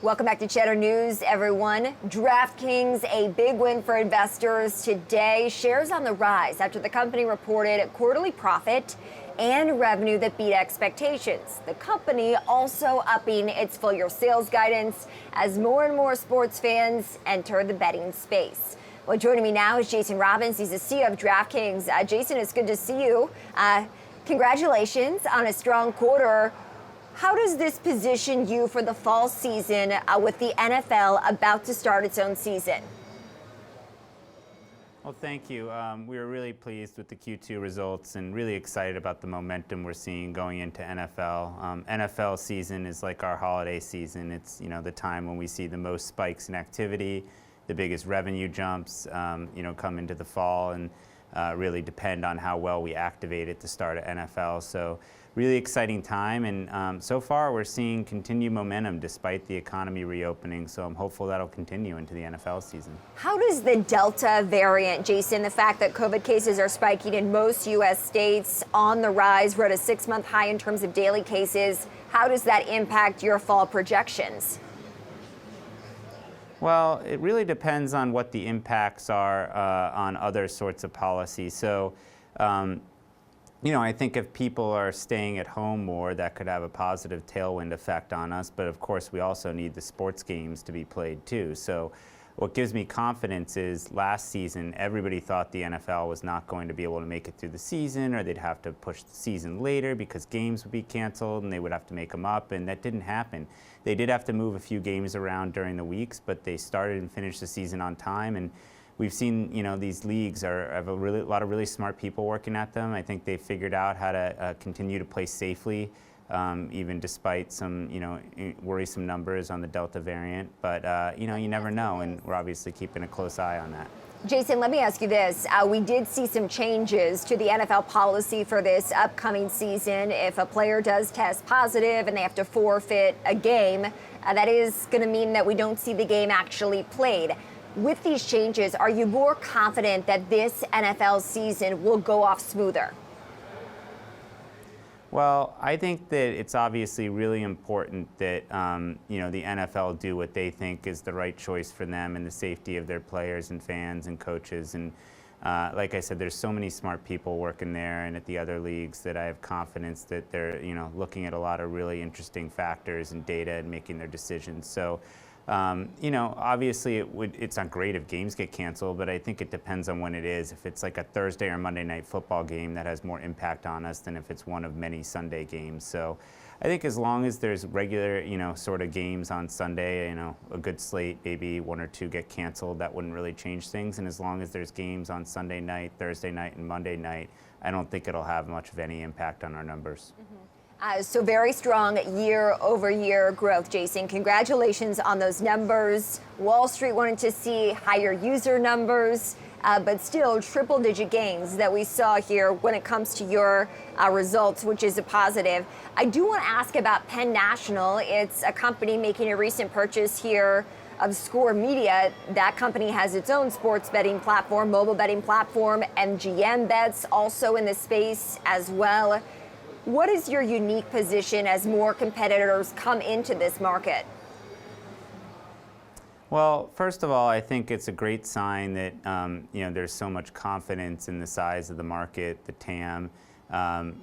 Welcome back to Cheddar News, everyone. DraftKings, a big win for investors today. Shares on the rise after the company reported a quarterly profit and revenue that beat expectations. The company also upping its full-year sales guidance as more and more sports fans enter the betting space. Well, joining me now is Jason Robbins. He's the CEO of DraftKings. Jason, it's good to see you. Congratulations on a strong quarter. How does this position you for the fall season with the NFL about to start its own season? Well, thank you. We were really pleased with the Q2 results and really excited about the momentum we're seeing going into NFL. NFL season is like our holiday season. It's the time when we see the most spikes in activity, the biggest revenue jumps, come into the fall and really depend on how well we activate at the start of NFL. So really exciting time, and so far we're seeing continued momentum despite the economy reopening, so I'm hopeful that'll continue into the NFL season. How does the Delta variant, Jason, the fact that COVID cases are spiking in most U.S. states, on the rise, we're at a 6-month high in terms of daily cases, how does that impact your fall projections? Well, it really depends on what the impacts are on other sorts of policies. So, I think if people are staying at home more, that could have a positive tailwind effect on us. But of course, we also need the sports games to be played too. So what gives me confidence is last season, everybody thought the NFL was not going to be able to make it through the season, or they'd have to push the season later because games would be canceled and they would have to make them up. And that didn't happen. They did have to move a few games around during the weeks, but they started and finished the season on time. And we've seen, these leagues have a lot of really smart people working at them. I think they've figured out how to continue to play safely, even despite some, worrisome numbers on the Delta variant. But, you never know, and we're obviously keeping a close eye on that. Jason, let me ask you this. We did see some changes to the NFL policy for this upcoming season. If a player does test positive and they have to forfeit a game, that is going to mean that we don't see the game actually played. With these changes, are you more confident that this NFL season will go off smoother? Well, I think that it's obviously really important that the NFL do what they think is the right choice for them and the safety of their players and fans and coaches. And like I said, there's so many smart people working there and at the other leagues that I have confidence that they're looking at a lot of really interesting factors and data and making their decisions. So. Obviously it's not great if games get canceled, but I think it depends on when it is. If it's like a Thursday or Monday night football game, that has more impact on us than if it's one of many Sunday games. So I think as long as there's regular, sort of games on Sunday, a good slate, maybe one or two get canceled, that wouldn't really change things. And as long as there's games on Sunday night, Thursday night, and Monday night, I don't think it'll have much of any impact on our numbers. Mm-hmm. So very strong year-over-year growth, Jason. Congratulations on those numbers. Wall Street wanted to see higher user numbers, but still triple-digit gains that we saw here when it comes to your results, which is a positive. I do want to ask about Penn National. It's a company making a recent purchase here of Score Media. That company has its own sports betting platform, mobile betting platform, MGM Bets also in the space as well. What is your unique position as more competitors come into this market? Well, first of all, I think it's a great sign that there's so much confidence in the size of the market, the TAM,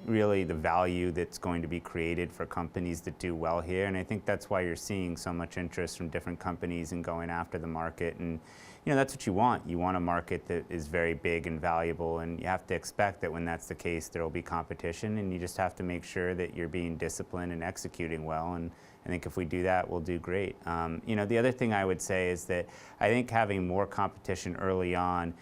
really the value that's going to be created for companies that do well here. And I think that's why you're seeing so much interest from different companies in going after the market. And that's what you want. You want a market that is very big and valuable, and you have to expect that when that's the case, there will be competition, and you just have to make sure that you're being disciplined and executing well. And I think if we do that, we'll do great. The other thing I would say is that I think having more competition early on,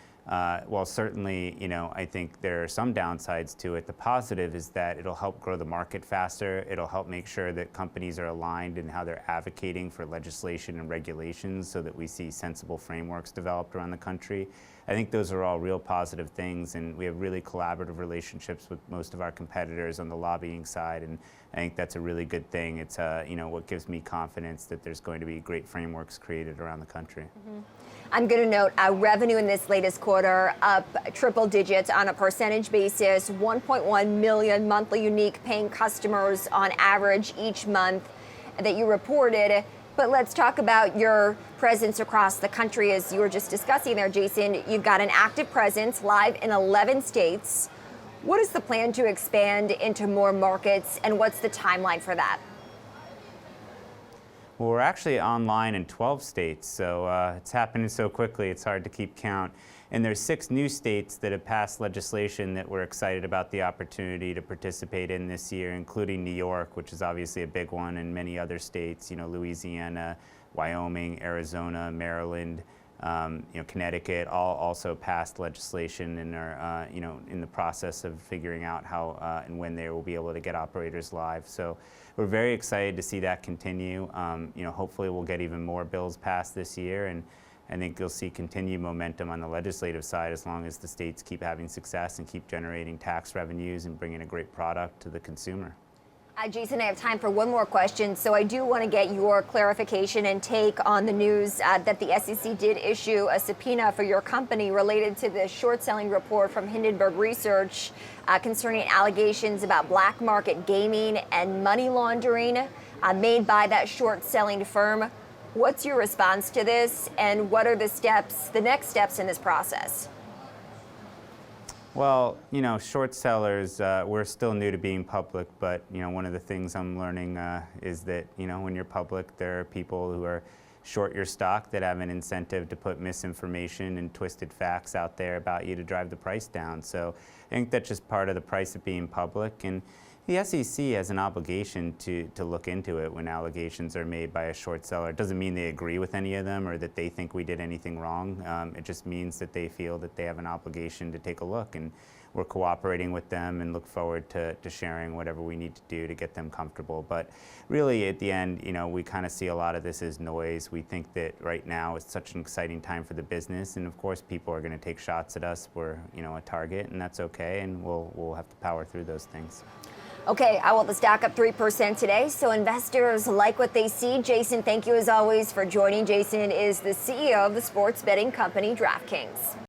while certainly, I think there are some downsides to it, the positive is that it'll help grow the market faster. It'll help make sure that companies are aligned in how they're advocating for legislation and regulations so that we see sensible frameworks developed around the country. I think those are all real positive things, and we have really collaborative relationships with most of our competitors on the lobbying side, and I think that's a really good thing. It's what gives me confidence that there's going to be great frameworks created around the country. Mm-hmm. I'm going to note revenue in this latest quarter up triple digits on a percentage basis, 1.1 million monthly unique paying customers on average each month that you reported. But let's talk about your presence across the country. As you were just discussing there, Jason, you've got an active presence live in 11 states. What is the plan to expand into more markets, and what's the timeline for that? Well, we're actually online in 12 states, so it's happening so quickly it's hard to keep count. And there's 6 new states that have passed legislation that we're excited about the opportunity to participate in this year, including New York, which is obviously a big one, and many other states, Louisiana, Wyoming, Arizona, Maryland, Connecticut, all also passed legislation and are, in the process of figuring out how and when they will be able to get operators live. So we're very excited to see that continue. Hopefully we'll get even more bills passed this year, and I think you'll see continued momentum on the legislative side as long as the states keep having success and keep generating tax revenues and bringing a great product to the consumer. Jason, I have time for one more question. So I do want to get your clarification and take on the news that the SEC did issue a subpoena for your company related to the short selling report from Hindenburg Research concerning allegations about black market gaming and money laundering made by that short selling firm. What's your response to this, and what are the next steps in this process? Well, short sellers, we're still new to being public, but, one of the things I'm learning is that, when you're public, there are people who are short your stock that have an incentive to put misinformation and twisted facts out there about you to drive the price down. So I think that's just part of the price of being public. And the SEC has an obligation to look into it when allegations are made by a short seller. It doesn't mean they agree with any of them or that they think we did anything wrong. It just means that they feel that they have an obligation to take a look, and we're cooperating with them and look forward to sharing whatever we need to do to get them comfortable. But really, at the end, we kind of see a lot of this as noise. We think that right now is such an exciting time for the business, and of course, people are going to take shots at us. We're, a target, and that's okay, and we'll have to power through those things. Okay, the stock up 3% today, so investors like what they see. Jason, thank you as always for joining. Jason is the CEO of the sports betting company DraftKings.